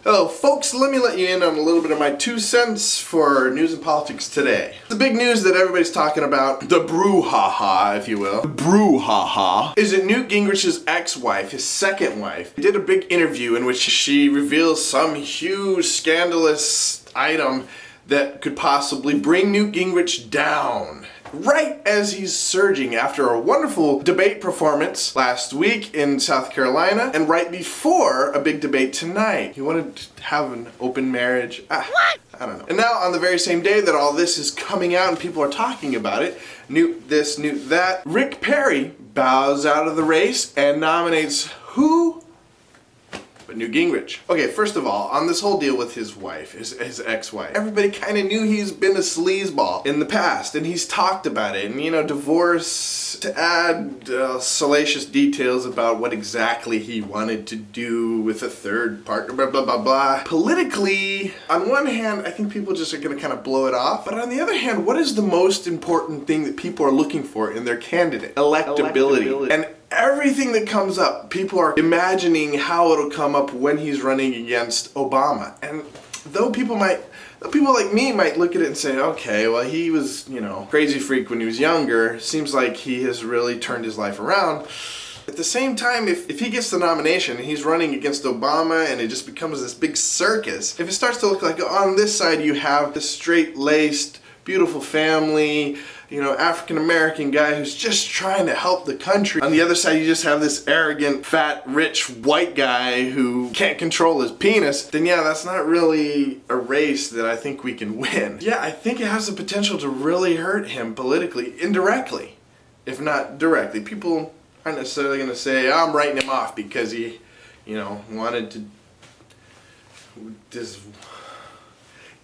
Hello folks, let me let you in on a little bit of my 2 cents for news and politics today. The big news that everybody's talking about, the brouhaha, if you will, the brouhaha, is that Newt Gingrich's ex-wife, his second wife, did a big interview in which she reveals some huge scandalous item that could possibly bring Newt Gingrich down. Right as he's surging after a wonderful debate performance last week in South Carolina, and right before a big debate tonight. He wanted to have an open marriage. What? I don't know. And now on the very same day that all this is coming out and people are talking about it, Newt this, Newt that, Rick Perry bows out of the race and nominates who? But Newt Gingrich. Okay, first of all, on this whole deal with his wife, his ex-wife, everybody kind of knew he's been a sleazeball in the past, and he's talked about it. And, you know, divorce, to add salacious details about what exactly he wanted to do with a third partner, blah, blah, blah, blah. Politically, on one hand, I think people just are going to kind of blow it off. But on the other hand, what is the most important thing that people are looking for in their candidate? Electability. And everything that comes up, people are imagining how it'll come up when he's running against Obama. And though people like me might look at it and say, okay, well, he was, you know, crazy freak when he was younger. Seems like he has really turned his life around. At the same time, if he gets the nomination and he's running against Obama and it just becomes this big circus, if it starts to look like on this side you have this straight-laced, beautiful family, you know, African-American guy who's just trying to help the country. On the other side, you just have this arrogant, fat, rich, white guy who can't control his penis. Then yeah, that's not really a race that I think we can win. Yeah, I think it has the potential to really hurt him politically, indirectly, if not directly. People aren't necessarily going to say, I'm writing him off because he, you know, wanted to...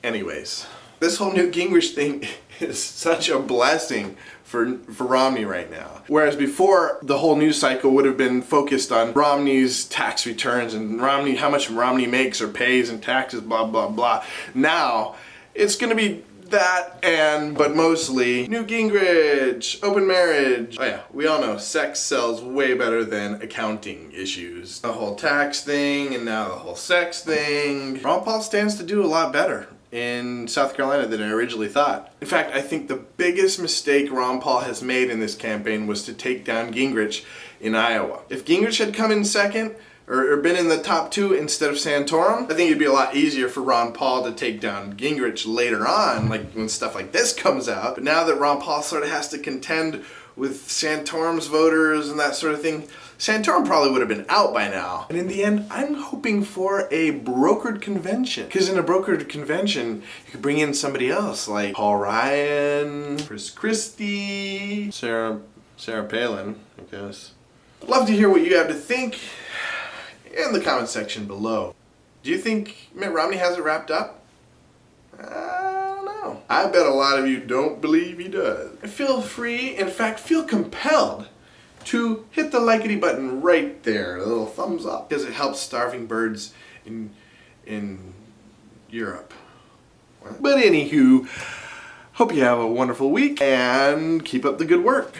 Anyways. This whole Newt Gingrich thing is such a blessing for Romney right now. Whereas before, the whole news cycle would have been focused on Romney's tax returns and Romney, how much Romney makes or pays in taxes, blah, blah, blah. Now, it's gonna be that but mostly Newt Gingrich, open marriage. Oh yeah, we all know sex sells way better than accounting issues. The whole tax thing and now the whole sex thing. Ron Paul stands to do a lot better in South Carolina than I originally thought. In fact, I think the biggest mistake Ron Paul has made in this campaign was to take down Gingrich in Iowa. If Gingrich had come in second, or been in the top 2 instead of Santorum, I think it'd be a lot easier for Ron Paul to take down Gingrich later on, like when stuff like this comes out. But now that Ron Paul sort of has to contend with Santorum's voters and that sort of thing, Santorum probably would have been out by now. And in the end, I'm hoping for a brokered convention. Because in a brokered convention, you could bring in somebody else, like Paul Ryan, Chris Christie, Sarah Palin, I guess. I'd love to hear what you have to think in the comment section below. Do you think Mitt Romney has it wrapped up? I don't know. I bet a lot of you don't believe he does. Feel free, in fact, feel compelled to hit the likey button right there, a little thumbs up, because it helps starving birds in Europe. But anywho, hope you have a wonderful week and keep up the good work.